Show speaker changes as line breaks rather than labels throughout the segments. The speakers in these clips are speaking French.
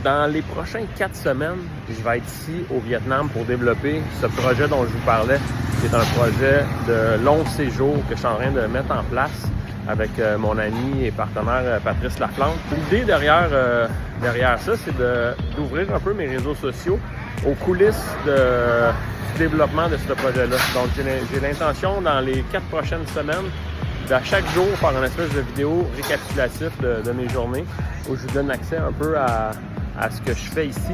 dans les prochaines 4 semaines, je vais être ici au Vietnam pour développer ce projet dont je vous parlais, qui est un projet de long séjour que je suis en train de mettre en place avec mon ami et partenaire Patrice Laflante. L'idée derrière ça, c'est d'ouvrir un peu mes réseaux sociaux aux coulisses du développement de ce projet-là. Donc, j'ai l'intention, dans les 4 prochaines semaines, à chaque jour, faire une espèce de vidéo récapitulatif de mes journées où je vous donne accès un peu à ce que je fais ici.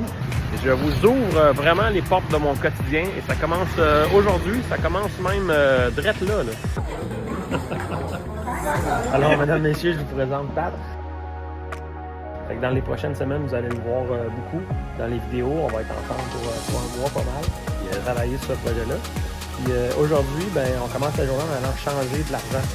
Et je vous ouvre vraiment les portes de mon quotidien et ça commence aujourd'hui, ça commence même drette là. Alors, mesdames, messieurs, je vous présente Pat. Fait que dans les prochaines semaines, vous allez le voir beaucoup dans les vidéos. On va être ensemble pour un mois pas mal et travailler sur ce projet-là. Puis aujourd'hui, ben, on commence la journée en allant changer de l'argent.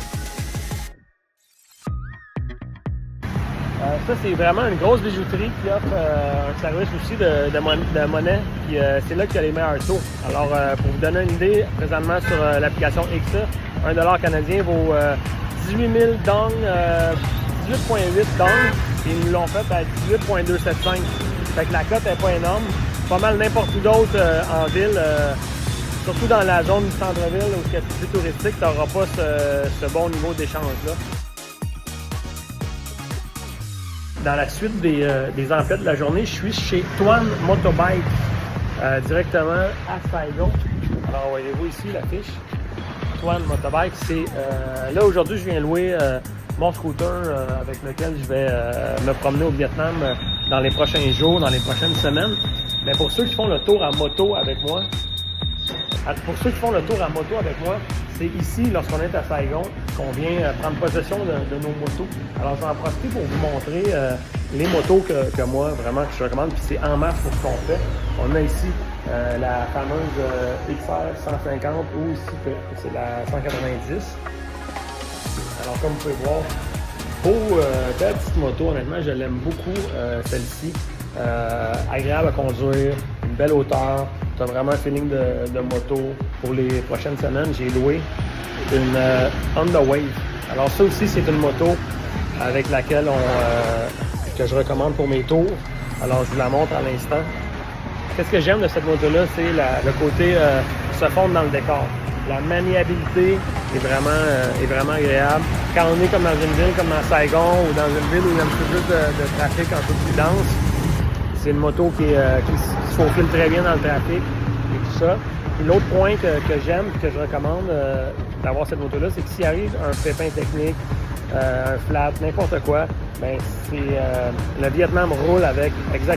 Ça, c'est vraiment une grosse bijouterie qui offre un service aussi de monnaie. Puis c'est là qu'il y a les meilleurs taux. Alors, pour vous donner une idée, présentement sur l'application XA, 1$ canadien vaut 18 000 dong, 18,8 dong. Et ils nous l'ont fait à 18,275. Fait que la cote n'est pas énorme. Pas mal n'importe où d'autre en ville. Surtout dans la zone du centre-ville où c'est plus touristique, tu n'auras pas ce bon niveau d'échange-là. Dans la suite des emplettes de la journée, je suis chez Tuan Motobike, directement à Saigon. Alors, voyez-vous ici l'affiche. Tuan Motobike, c'est là aujourd'hui, je viens louer mon scooter avec lequel je vais me promener au Vietnam dans les prochains jours, dans les prochaines semaines. Mais pour ceux qui font le tour à moto avec moi, c'est ici, lorsqu'on est à Saigon, qu'on vient prendre possession de nos motos. Alors, je vais en profiter pour vous montrer les motos que moi, vraiment, que je recommande. Puis c'est en masse pour ce qu'on fait. On a ici la fameuse XR 150 ou ici, c'est la 190. Alors, comme vous pouvez voir, pour belle petite moto, honnêtement, je l'aime beaucoup, celle-ci. Agréable à conduire, une belle hauteur. Tu as vraiment un feeling de moto. Pour les prochaines semaines, j'ai loué une Honda Wave. Alors ça aussi, c'est une moto avec laquelle que je recommande pour mes tours. Alors je vous la montre à l'instant. Qu'est-ce que j'aime de cette moto-là, c'est le côté se fondre dans le décor. La maniabilité est vraiment agréable. Quand on est comme dans une ville comme dans Saigon ou dans une ville où il y a un peu plus de trafic un peu plus dense, c'est une moto qui se faufile très bien dans le trafic et tout ça. Et l'autre point que j'aime et que je recommande d'avoir cette moto-là, c'est que s'il arrive un pépin technique, un flat, n'importe quoi, ben le Vietnam roule avec exactement